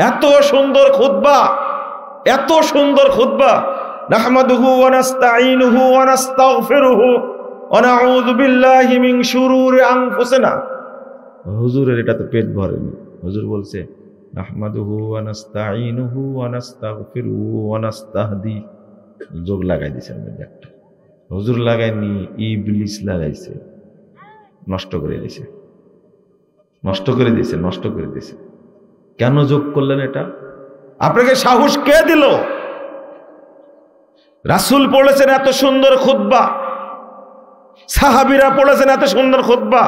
এত সুন্দর খুতবা, এত সুন্দর খুতবা। নাহমাদুহু ওয়া নাস্তাঈনুহু ওয়া নাস্তাগফিরুহু ওয়া নাউযু বিল্লাহি মিন শুরুরি আনফুসিনা। হুজুরের এটা তো পেট ভরেনি। হুজুর বলছে নাহমাদুহু ওয়া নাস্তাঈনুহু ওয়া নাস্তাগফিরুহু ওয়া নাস্তাহদি। যোগ লাগাই দিয়েছেন একটা। হুজুর লাগায়নি, ইবলিস লাগাইছে, নষ্ট করে দিয়েছে, নষ্ট করে দিয়েছে, নষ্ট করে দিয়েছে। কেন যোগ করলেন এটা? আপনাকে সাহস কে দিল? রাসূল পড়েছেন এত সুন্দর খুতবা, সাহাবীরা পড়েছেন এত সুন্দর খুতবা,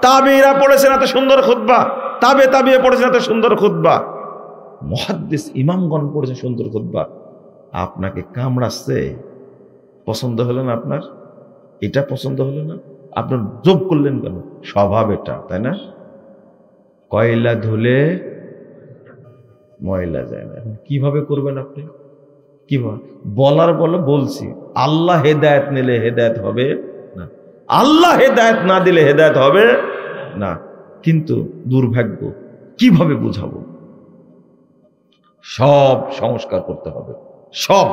তাবেঈরা পড়েছেন এত সুন্দর খুতবা, তাবে পড়েছেন এত সুন্দর খুতবা, মুহাদ্দিস ইমামগণ পড়েছেন সুন্দর খুতবা। আপনাকে কামড়াচ্ছে, পছন্দ হলো না আপনার? এটা পছন্দ হলো না? আপনার যোগ করলেন কেন? স্বভাব এটা, তাই না? কয়লা ধুলে ময়লা যায় না। এখন কিভাবে করবেন আপনি? কিভাবে বলার বলে বলছি, আল্লাহ হেদায়েত নিলে হেদায়েত হবে না, আল্লাহ হেদায়েত না দিলে হেদায়েত হবে না। কিন্তু দুর্ভাগ্য, কিভাবে বুঝাবো? সব সংস্কার করতে হবে, সব।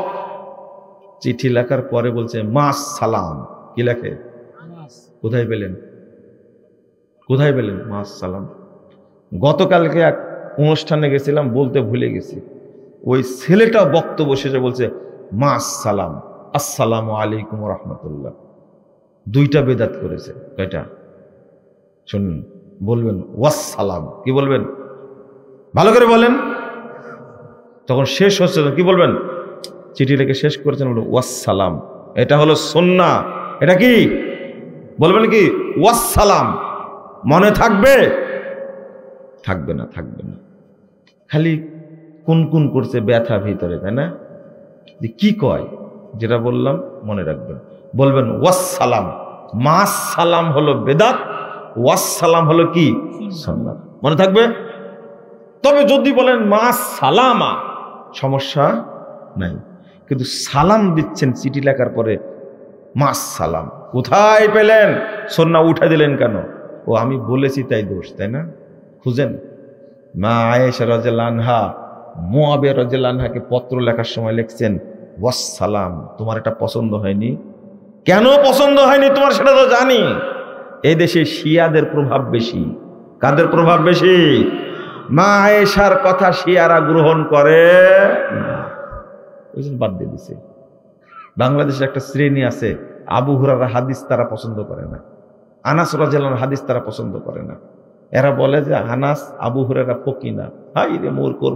চিঠি লেখার পরে বলছে মাস সালাম। কি লেখে? কোথায় পেলেন? কোথায় পেলেন মাস সালাম? গতকালকে এক অনুষ্ঠানে গেছিলাম, বলতে ভুলে গেছি। ওই ছেলেটা বক্তব্য শেষে বলছে মাস সালাম, আসসালামু আলাইকুম রহমতুল্লাহ। দুইটা বেদাত করেছে। কয়টা? শুনুন, বলবেন ওয়াসসালাম। কি বলবেন? ভালো করে বলেন। তখন শেষ হচ্ছে, কি বলবেন? চিঠি লিখে শেষ করেছেন বলো ওয়াসসালাম। এটা হলো সুন্নাহ। এটা কি বলবেন? কি ওয়াসসালাম। মনে থাকবে? থাকবে না, থাকবে না। খালি কুনকুন করছে ব্যথা ভিতরে, তাই না? যে কি কয়, যেটা বললাম মনে রাখবেন। বলবেন ওয়াসসালাম। মাস সালাম হলো বেদাত, ওয়াসসালাম হলো কি? সুন্নাত। মনে থাকবে? তবে যদি বলেন মাস সালামা, সমস্যা নাই। কিন্তু সালাম দিচ্ছেন চিঠি লেখার পরে মাস সালাম, কোথায় পেলেন? সুন্নাহ উঠা দিলেন কেন? ও আমি বলেছি তাই দোষ, তাই না? খুঁজেন। মা আয়েশা রাদিয়াল্লাহু আনহা মুআবিয়া রাদিয়াল্লাহু আনহাকে পত্র লেখার সময় লিখছেন ওয়াসসালাম। তোমার এটা পছন্দ হয়নি? কেন পছন্দ হয়নি তোমার সেটা তো জানি। এই দেশে শিয়াদের প্রভাব বেশি। কাদের প্রভাব বেশি? মা আয়েশার কথা শিয়ারা গ্রহণ করে না, ওই জন্য বাদ দিয়ে দিছে। বাংলাদেশে একটা শ্রেণী আছে, আবু হুরায়রার হাদিস তারা পছন্দ করে না, আনাস রাদিয়াল্লাহু আনহুর হাদিস তারা পছন্দ করে না। এরা বলে যে আনাস আবু হুরায়রা ফকি না। হাই রে মোর কর,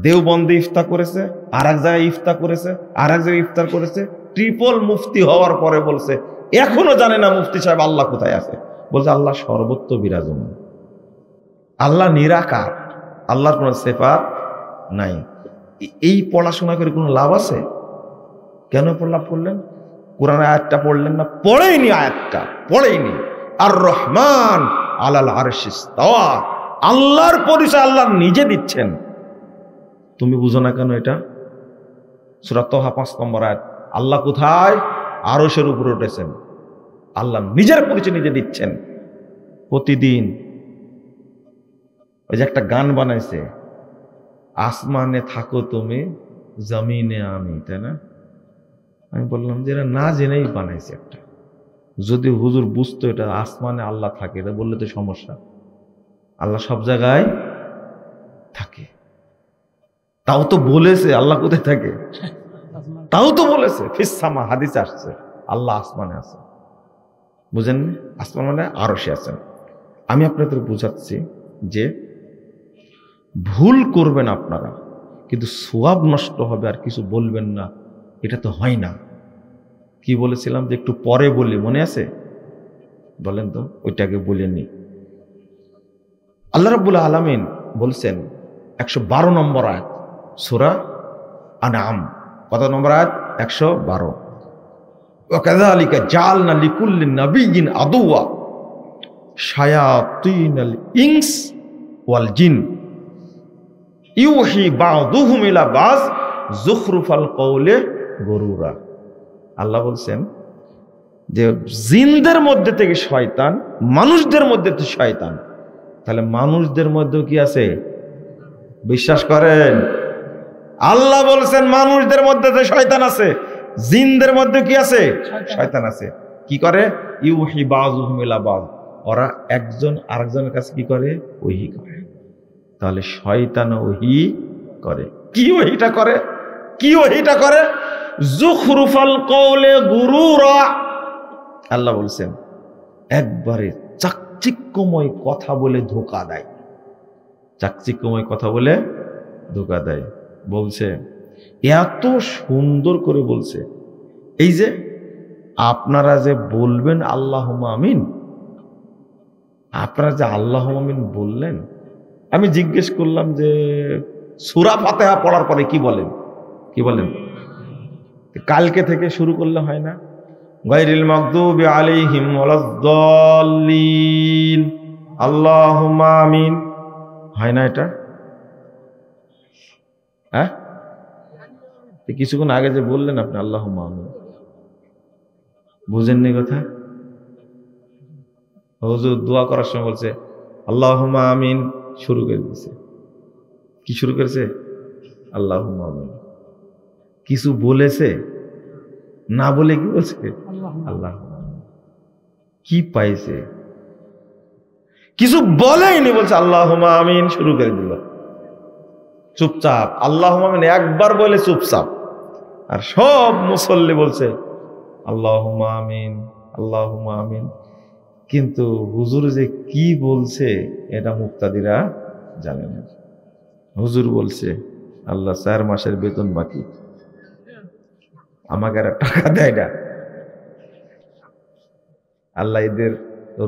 দেওবন্দে ইফতার করেছে, আর এক জায়গায় ইফতার করেছে, আর এক জায়গায় ইফতার করেছে। ট্রিপল মুফতি হওয়ার পরে বলছে এখনো জানে না মুফতি সাহেব আল্লাহ কোথায় আছে। বলছে আল্লাহ সর্বত্র বিরাজমান, আল্লাহ নিরাকার, আল্লাহর কোনো সিফাত নাই। এই পড়াশোনা করে কোনো লাভ আছে? কেন লাভ করলেন? কোরআনের আয়াতটা পড়লেন না? পড়েইনি, আয়াতটা পড়েইনি। আর রহমান আলাল আরশি ইস্তাওয়া, আল্লাহর পরিচয় আল্লাহ নিজে দিচ্ছেন। তুমি বুঝো না কেন এটা? সূরা তাহা 5 নম্বর আয়াত। আল্লাহ কোথায়? আরশের উপরে উঠেছেন। আল্লাহ নিজের পরিচয় নিজে দিচ্ছেন প্রতিদিন। ওই যে একটা গান বানাইছে, আসমানে থাকো তুমি, জমিনে আমি, তাই না? আমি বললাম যে এরা না জেনেই বানাইছে একটা। যদি হুজুর বুঝতো এটা আসমানে আল্লাহ থাকে, এটা বললে তো সমস্যা। আল্লাহ সব জায়গায় থাকে, তাও তো বলেছে আল্লাহ কোথায় থাকে, তাও তো বলেছে ফিসসামা, হাদিসে আসছে আল্লাহ আসমানে আছে। বুঝেন? আসমান মানে আরশে আছেন। আমি আপনাদের বুঝাচ্ছি যে ভুল করবেন আপনারা, কিন্তু সওয়াব নষ্ট হবে আর কিছু বলবেন না, এটা তো হয় না। কি বলেছিলাম যে একটু পরে বলি, মনে আছে? বলেন তো, ওইটাকে বলেননি। আল্লাহ রাব্বুল আলামিন বলছেন 112 নম্বর আয়াত সূরা আনআম। কত নম্বর আয়াত? 112। ওয়াকাযালিকা জাআলনা লিকুল্লি নাবিয়্যিন আদুওয়া শায়াতিনাল ইনস ওয়াল জিন ইউহি বা'দুহুম ইলা বা'দ যুখরুফাল কওলি গুরুরা। আল্লাহ বলছেন যে জিনদের মধ্যে থেকে শয়তান, মানুষদের মধ্যে থেকে শয়তান। তাহলে মানুষদের মধ্যেও কি আছে? বিশ্বাস করেন? আল্লাহ বলছেন মানুষদের মধ্যে যে শয়তান আছে, জিনদের মধ্যে কি আছে? শয়তান আছে। কি করে? ইউহি বাযুহুম ইলা বায, ওরা একজন আরেকজনের কাছে কি করে? ওহী করে। তাহলে শয়তান ওহী করে। কি ওহীটা করে? কি ওহীটা করে? যুখরুফাল কওলে গুরুরা। আল্লাহ বলছেন একবারে চাকচিক্যময় কথা বলে ধোঁকা দেয়। চাকচিক্যময় কথা বলে ধোঁকা দেয়। বলছে এত সুন্দর করে বলছে, এই যে আপনারা যে বলবেন আল্লাহুম্মা আমিন, আপনারা যে আল্লাহুম্মা আমিন বললেন, আমি জিজ্ঞেস করলাম যে সূরা ফাতিহা পড়ার পরে কি বলেন? কি বলেন? কালকে থেকে শুরু করলে হয় না? গায়রিল মাগদুবি আলাইহিম ওয়ালাদ-দাল্লিন আল্লাহুম্মা আমিন, হয় না এটা? হ্যাঁ, কিছুক্ষণ আগে যে বললেন আপনি আল্লাহুম্মা আমিন, বুঝেননি কথা? হুজুর দোয়া করার সময় বলছে আল্লাহুম্মা আমিন, শুরু করে দিয়েছে। কি শুরু করেছে? আল্লাহুম্মা আমিন। কিছু বলেছে? না বলে কি বলছে? আল্লাহ। কি পাইছে? কিছু বলেইনি, বলছে আল্লাহুম্মা আমিন, শুরু করে দিল। চুপচাপ আল্লাহুম্মা আমিন একবার বলে চুপচাপ। আর সব মুসল্লি বলছে আল্লাহুম্মা আমিন, আল্লাহুম্মা আমিন। কিন্তু হুজুর যে কি বলছে এটা মুক্তাদিরা জানে না। হুজুর বলছে আল্লাহ 4 মাসের বেতন বাকি, আমাকে আর টাকা দেয় না, আল্লাহ এদের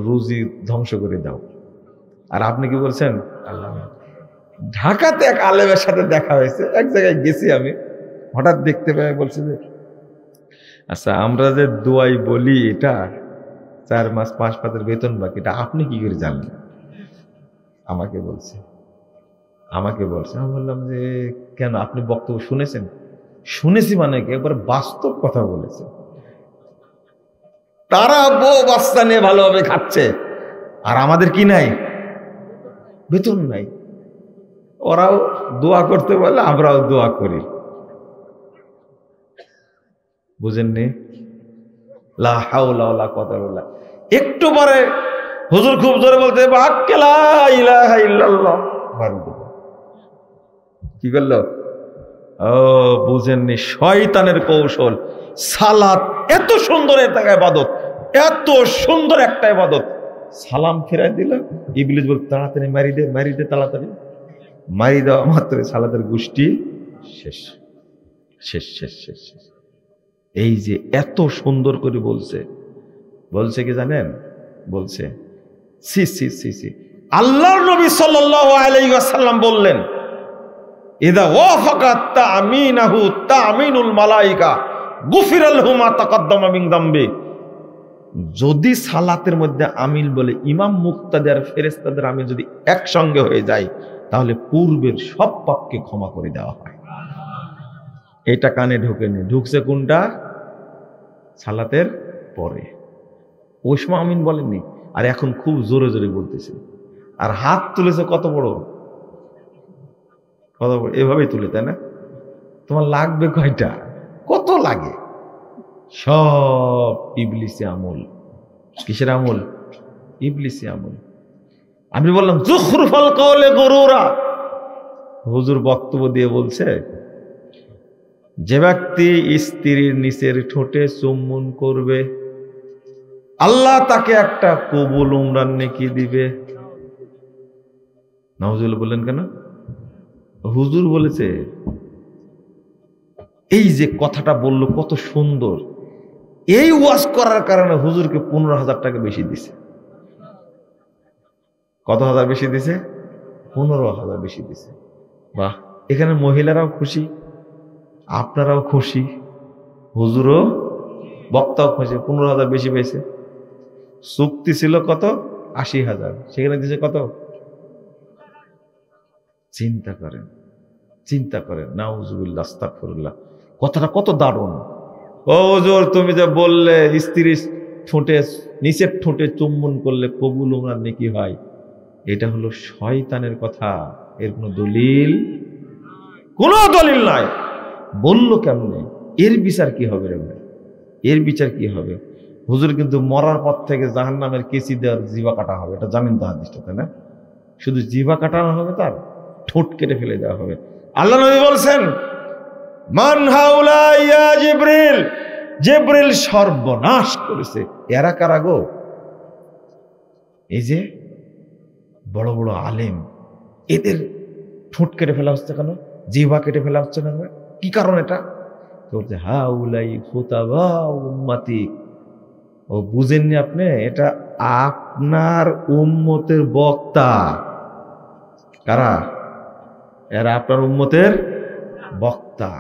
রুজি ধ্বংস করে দাও। আর আপনি কি বলছেন? আল্লাহ। ঢাকাতে এক আলেমের সাথে দেখা হয়েছে, এক জায়গায় গেছি আমি, হঠাৎ দেখতে পাই বলছে যে আচ্ছা আমরা যে দোয়াই বলি এটা 4 মাস 5 মাসের বেতন বাকি, এটা আপনি কি করে জানলেন? আমাকে বলছে। আমি বললাম যে কেন, আপনি বক্তব্য শুনেছেন? শুনেছি মানে কি, একবার বাস্তব কথা বলেছে। তারা বউ বাচ্চা নিয়ে ভালোভাবে খাচ্ছে, আর আমাদের কি নাই? বেতন নাই। ওরাও দোয়া করতে বলে, আমরাও দোয়া করি। বুঝেননি? লা হাওলা ওয়ালা কুওয়াতা ইল্লা বিল্লাহ। একটু পরে হুজুর খুব জোরে বলতে লা ইলাহা ইল্লাল্লাহ, কি করলো? ও বুঝেননি, শয়তানের কৌশল। সালাত এত সুন্দর একটা ইবাদত, এত সুন্দর একটা ইবাদত, সালাম ফিরাই দিল। ইবলিস বল তাড়াতাড়ি মারি দে তাড়াতাড়ি। মারি দেওয়া মাত্র সালাতের গোষ্ঠী শেষ শেষ শেষ শেষ শেষ। এই যে এত সুন্দর করে বলছে কি জানেন? বলছে সি সি সি সি, আল্লাহর নবী সাল্লাল্লাহু আলাইহি ওয়াসাল্লাম বললেন ইদা ওয়াফাকাত তামিনাহু তামিনুল মালায়েকা গুফিরা লাহু মা তাকাদ্দামা মিন যামবি। যদি সালাতের মধ্যে আমিন বলে ইমাম মুক্তাদি আর ফেরেশতাদের আমিন যদি একসঙ্গে হয়ে যায়, তাহলে পূর্বের সব পাপকে ক্ষমা করে দেওয়া হয়। এটা কানে ঢোকেনি, ঢুকছে কোনটা? সালাতের পরে। ওই সময় আমিন বলেননি, আর এখন খুব জোরে জোরে বলতেছে, আর হাত তুলেছে কত বড়, এভাবেই তুলে, তাই না? তোমার লাগবে কয়টা? কত লাগে? সব ইবলিসি আমল। কিসের আমল? ইবলিসি আমল। আমি বললাম যুখরুফাল কওলে গুরুরা। হুজুর বক্তব্য দিয়ে বলছে যে ব্যক্তি স্ত্রীর নিচের ঠোঁটে চুম্বন করবে, আল্লাহ তাকে একটা কবুল উমরার নেকি দিবে। নাউজুবিল্লাহ বললেন কেন? হুজুর বলেছে। এই যে কথাটা বললো কত সুন্দর, এই ওয়াজ করার কারণে হুজুরকে 15,000 টাকা বেশি দিছে। কত হাজার বেশি দিছে? 15,000 বেশি দিছে। বাহ, এখানে মহিলারাও খুশি, আপনারাও খুশি, হুজুরও বক্তাও খুশি, 15,000 বেশি পেয়েছে। চুক্তি ছিল কত? 80,000, সেখানে দিছে কত? চিন্তা করেন নাউজুবিল্লাহ আস্তাগফিরুল্লাহ। কথাটা কত দারুণ। ও হুজুর তুমি যে বললে স্ত্রীর ঠোঁটে নিচের ঠোঁটে চুম্বন করলে কবুল উমরার নেকি হয়, এটা হলো শয়তানের কথা। এর কোনো দলিল নাই। বললো কেমনে? এর বিচার কি হবে রে ভাই? এর বিচার কি হবে? হুজুর কিন্তু মরার পর থেকে জাহান্নামের কেসি দেওয়ার জিভা কাটা হবে, এটা জানেন তো হাদিসটা, তাই না? শুধু জিভা কাটানো হবে, তার ঠোঁট কেটে ফেলে দেওয়া হবে। আল্লাহ নবী বলছেন, মান হাউলা ইয়া জিবরিল, জিবরিল সর্বনাশ করেছে। এরা কারা গো? এই যে বড় বড় আলেম, এদের ঠোঁট কেটে ফেলা হচ্ছে কেন? জিহ্বা কেটে ফেলা হচ্ছে না? কি কারণ এটা? বলছে হাউলাই ফুতাবা উম্মতি। ও বুঝেননি আপনি? এটা আপনার উম্মতের বক্তা। কারা? এরা আপনার উম্মতের বক্তা।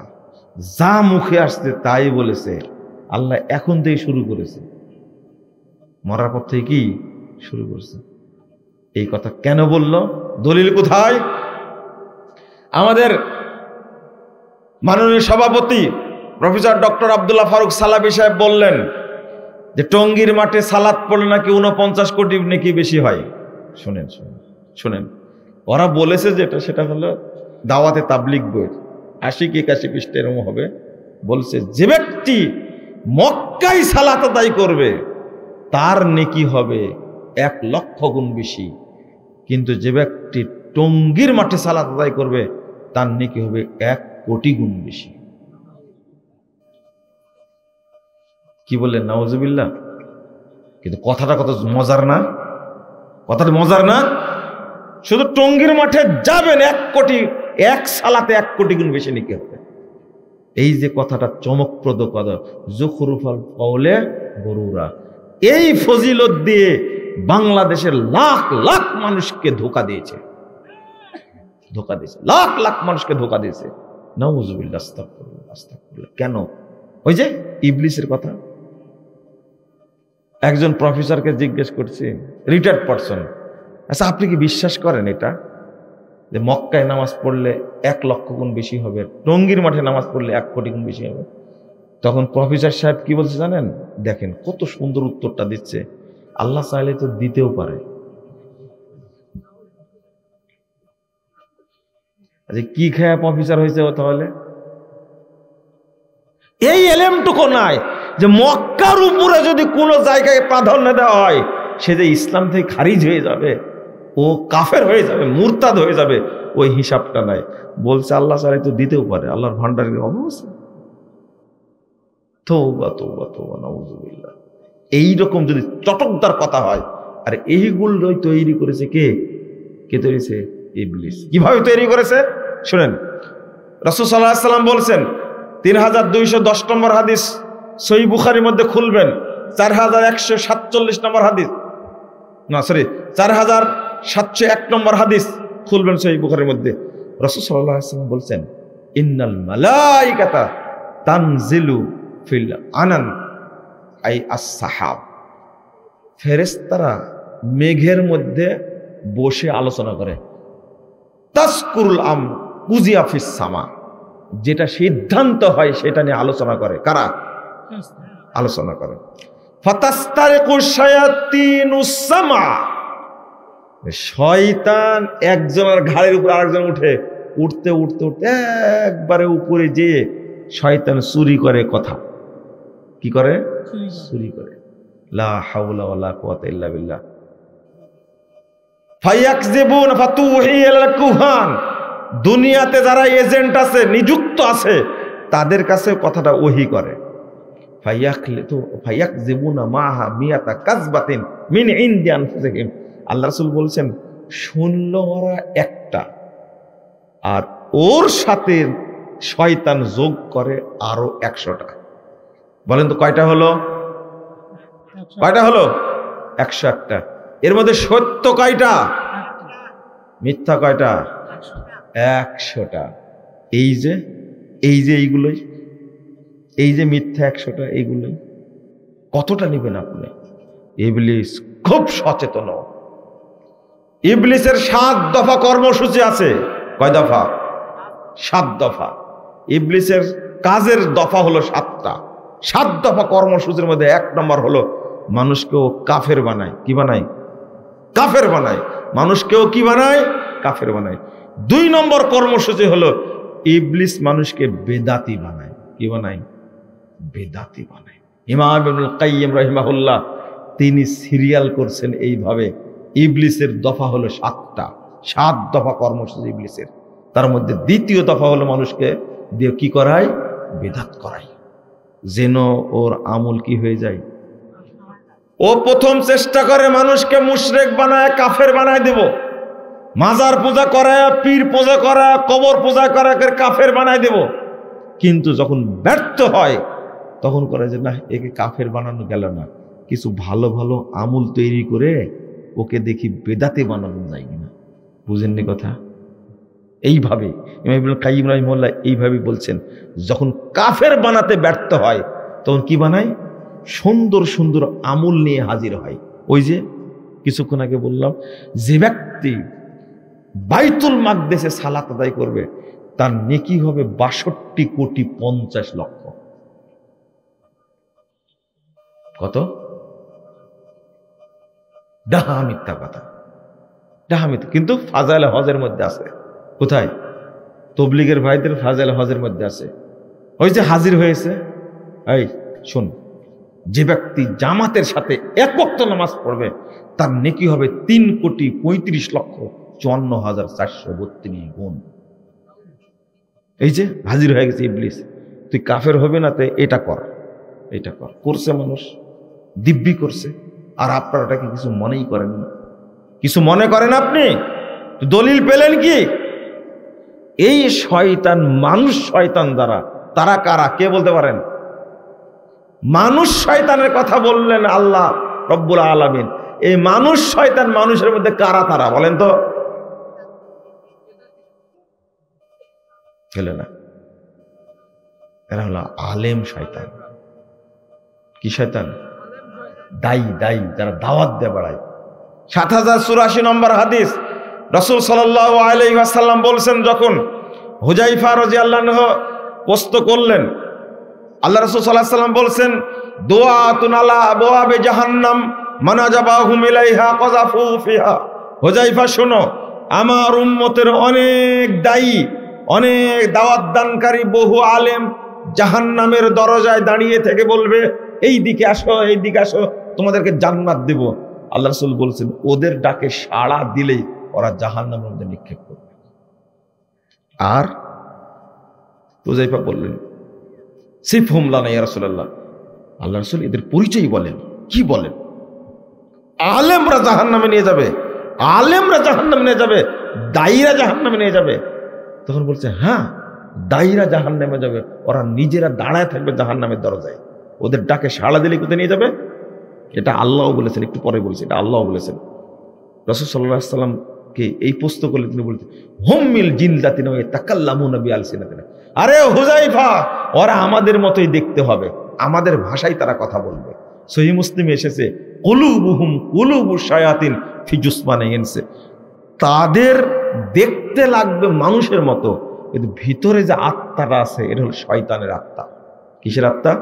যা মুখে আসছে তাই বলেছে। আল্লাহ এখন থেকে শুরু করেছে, মরার পর থেকে কি শুরু করছে? এই কথা কেন বলল? দলিল কোথায়? আমাদের মাননীয় সভাপতি প্রফেসর ডক্টর আব্দুল্লাহ ফারুক সালাফি সাহেব বললেন যে টঙ্গীর মাঠে সালাত পড়লে নাকি 49 কোটি নাকি বেশি হয়। শুনেন শুনেন শুনেন, ওরা বলেছে যেটা, সেটা হলো দাওয়াতে তাবলিগ বই 80-81 পৃষ্ঠা এরকম হবে। বলছে যে ব্যক্তি মক্কায় সালাত আদায় করবে তার নেকি হবে 1 লক্ষ গুণ বেশি, কিন্তু যে ব্যক্তি টঙ্গীর মাঠে সালাত আদায় করবে তার নেকি হবে 1 কোটি গুণ বেশি। কি বললেন? নাউজুবিল্লাহ। কিন্তু কথাটা কত মজার না? কথাটা মজার না? শুধু টঙ্গীর মাঠে যাবেন 1 কোটি, 1 সালাতে 1 কোটি গুণ বেশি নেকি হবে। এই যে কথাটা চমকপ্রদ কথা, যুখরুফাল কওলে গরুরা। এই ফজিলত দিয়ে বাংলাদেশের লাখ লাখ মানুষকে ধোঁকা দিয়েছে, ধোঁকা দিয়েছে, লাখ লাখ মানুষকে ধোঁকা দিয়েছে। নাউজুবিল্লাহ, আস্তাগফিরুল্লাহ, আস্তাগফিরুল্লাহ। কেন? ওই যে ইবলিসের কথা। একজন প্রফেসরকে জিজ্ঞেস করছে, রিটায়ার্ড পারসন, আচ্ছা আপনি কি বিশ্বাস করেন এটা যে মক্কায় নামাজ পড়লে 1 লক্ষ গুণ বেশি হবে, টঙ্গীর মাঠে নামাজ পড়লে 1 কোটি গুণ বেশি হবে? তখন প্রফেসর সাহেব কি বলছে জানেন? দেখেন কত সুন্দর উত্তরটা দিচ্ছে। আল্লাহ চাইলে তো দিতেও পারে। কি খেয়া প্রফেসর হয়েছে ও তাহলে? এই এলেমটুকু নাই যে মক্কার উপরে যদি কোনো জায়গায় প্রাধান্য দেওয়া হয় সে যে ইসলাম থেকে খারিজ হয়ে যাবে, ও কাফের হয়ে যাবে, মুরতাদ হয়ে যাবে, ওই হিসাবটা নাই। বলছে আল্লাহ চাইলে তো দিতেও পারে, আল্লাহর ভান্ডারের অবস্থা। তওবা তওবা তওবা, নাউজুবিল্লাহ। এইরকম যদি চটকদার কথা হয়, আর এইগুলোই তৈরি করেছে কে? কে তৈরি করেছে? ইবলিস। কিভাবে তৈরি করেছে শুনেন। রাসূল সাল্লাল্লাহু আলাইহি ওয়াসাল্লাম বলছেন, 3210 নম্বর হাদিস সহিহ বুখারীর মধ্যে খুলবেন, 4147 নম্বর হাদিস, না সরি 4701 নম্বর হাদিস খুলবেন সহিহ বুখারীর মধ্যে। রাসূল সাল্লাল্লাহু আলাইহি ওয়াসাল্লাম বলছেন, ইন্নাল মালাইকাতা তানজিলু ফিল আনান আই আস-সাহাব। ফেরেশতারা মেঘের মধ্যে বসে আলোচনা করে। তাসকুরুল আমর কুজিয়া ফিস সামা, যেটা সিদ্ধান্ত হয় সেটা নিয়ে আলোচনা করে। কারা আলোচনা করে? ফাতাস্তারিকু শায়াতিনুস সামা, শয়তান একজনের ঘাড়ের উপর আরেকজন উঠে, উঠতে উঠতে উঠতে একবারে উপরে যেয়ে শয়তান চুরি করে কথা। কি করে? চুরি করে। লা হাওলা ওয়ালা কুওয়াতা ইল্লা বিল্লাহ। ফায়াকযিবুন ফাতুহি ইলাল কুহান, দুনিয়াতে যারা এজেন্ট আছে, নিযুক্ত আছে, তাদের কাছে কথাটা ওহী করে। ফায়াকযিবুনা মাহা মিয়াতা কাযবাতিন মিন ইনদি আনফুসিহিম। আল্লাহ রাসূল বলছেন, শুনলো ওরা একটা, আর ওর সাথে শয়তান যোগ করে আরো 100টা। বলেন তো কয়টা হলো? কয়টা হলো? 101টা। এর মধ্যে সত্য কয়টা? মিথ্যা কয়টা? 100টা। এই যে এইগুলোই, এই যে মিথ্যা 100টা, এইগুলোই কতটা নেবেন আপনি? ইবলিস খুব সচেতন। ইবলিসের 7 দফা কর্মসূচি আছে। কয় দফা? 7 দফা। ইবলিসের কাজের দফা হলো 7টা। 7 দফা কর্মসূচির মধ্যে 1 নম্বর হলো মানুষকেও কাফের বানায়। কি বানায়? কাফের বানায়। মানুষকেও কি বানায়? কাফের বানায়। 2 নম্বর কর্মসূচি হলো ইবলিস মানুষকে বেদাতি বানায়। কি বানায়? বেদাতি বানায়। ইমাম ইবনুল কাইয়্যিম রাহিমাহুল্লাহ তিনি সিরিয়াল করছেন এইভাবে। ইবলিসের দফা হলো 7টা, 7 দফা কর্মসূচি ইবলিসের। তার মধ্যে দ্বিতীয় দফা হলো মানুষকে দিয়ে কি করায়? বেদাত করায়, যেন ওর আমল কি হয়ে যায়। ও প্রথম চেষ্টা করে মানুষকে মুশরিক বানায়, কাফের বানায় দেব। মাজার পূজা করায়, পীর পূজা করা, কবর পূজা করা, কাফের বানায় দেব। কিন্তু যখন ব্যর্থ হয় তখন করে যে না, একে কাফের বানানো গেল না, কিছু ভালো ভালো আমল তৈরি করে ওকে দেখি বেদাতে বানানো যায় কিনা। বুঝেননি কথা? এইভাবে ইমাম ইবনুল কাইয়্যিম রাহিমাহুল্লাহ এইভাবে বলছেন, যখন কাফের বানাতে ব্যর্থ হয় তখন কি বানায়? সুন্দর সুন্দর আমল নিয়ে হাজির হয়। ওই যে কিছুক্ষণ আগে বললাম, যে ব্যক্তি বাইতুল মাকদেসে সালাত আদায় করবে তার নেকি হবে 62,50,00,000। কত? ডাহা মিথ্যা কথা, ডাহা মিথ্যা। কিন্তু ফাজাইল হজের মধ্যে আছে। কোথায়? তবলিগের ভাইদের ফাজাইল হজের মধ্যে আছে। ওই যে হাজির হয়েছে। এই শোন, যে ব্যক্তি জামাতের সাথে 1 ওয়াক্ত নামাজ পড়বে তার নেকি হবে 3,35,54,432 গুণ। এই যে হাজির হয়ে গেছে ইবলিস, তুই কাফের হবে না, তাই এটা কর, এটা কর। করছে মানুষ, দিব্যি করছে। আর আপনারা এটাকে কিছু মনেই করেন না। কিছু মনে করেন আপনি? দলিল পেলেন কি? এই শয়তান, মানুষ শয়তান দ্বারা, তারা কারা কে বলতে পারেন? মানুষ শয়তানের কথা বললেন আল্লাহ রব্বুল আলামিন। এই মানুষ শয়তান মানুষের মধ্যে কারা তারা বলেন তো? না, এরা হলো আলেম শয়তান। কি শয়তান? দায়ী, দায়ী, যারা দাওয়াত দিয়ে বেড়ায়। 7084 নম্বর হাদিস, রাসূল সাল্লাল্লাহু আলাইহি ওয়াসাল্লাম বলছেন, যখন হুযায়ফা রাদিয়াল্লাহু আনহু প্রশ্ন করলেন, আল্লাহ রাসূল সাল্লাল্লাহু আলাইহি ওয়াসাল্লাম বলছেন, দুআতুন আলা আবওয়াবে জাহান্নাম মান আজাবাহুম ইলাইহা কাযাফু ফিহা। হুযায়ফা শোনো, আমার উম্মতের অনেক দায়ী, অনেক দাওয়াত দানকারী, বহু আলেম জাহান্নামের দরজায় দাঁড়িয়ে থেকে বলবে, এই দিকে আসো, এই দিকে আসো, তোমাদেরকে জান্নাত দেব। আল্লাহ রাসূল বলছেন, ওদের ডাকে সাড়া দিলেই ওরা জাহান্নামের মধ্যে নিক্ষেপ করবে। আর হুযায়ফা বললেন, সিফহুম লানা ইয়া রাসূলুল্লাহ, আল্লাহ রাসূল এদের পরিচয় বলেন। কি বলেন? আলেমরা জাহান্নামে নিয়ে যাবে, আলেমরা জাহান্নামে নিয়ে যাবে, দায়ীরা জাহান্নামে নিয়ে যাবে। তখন বলছে, হ্যাঁ, দায়ীরা জাহান্নামে যাবে, ওরা নিজেরা দাঁড়ায় থাকবে জাহান্নামের দরজায়, ওদের ডাকে সাড়া দিলে কোথায় নিয়ে যাবে? এটা আল্লাহ বলেছেন, একটু পরে বলছি, এটা আল্লাহ বলেছেন। রাসূল সাল্লাল্লাহু আলাইহি ওয়াসাল্লামকে এই প্রশ্ন করলে তিনি বলতেন, হুমিল জিনদাতিনা ওয়া তাকাল্লামুনা বিআলসিনাতিনা। আরে হুযায়ফা, ওরা আমাদের মতোই দেখতে হবে, আমাদের ভাষায় তারা কথা বলবে। সহিহ মুসলিমে এসেছে, কুলুবুহুম কুলুবুশ শায়াতিন ফি জুসমানিল ইনস। তাদের দেখতে লাগবে মানুষের মতো, কিন্তু ভিতরে যে আত্মাটা আছে এটা হলো শয়তানের আত্মা। কিসের আত্মা?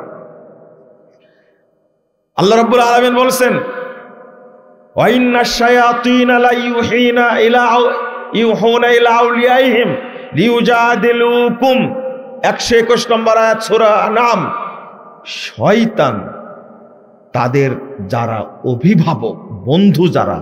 আল্লাহ রাব্বুল আলামিন বলছেন, ওয়া ইন্নাশ শায়াতিনা লা ইউহুনা ইলা আউলিয়াইহিম লিউজাদিলুকুম। 121 নম্বর আয়াত সূরা আনআম। শয়তান তাদের যারা অভিভাবক, বন্ধু যারা,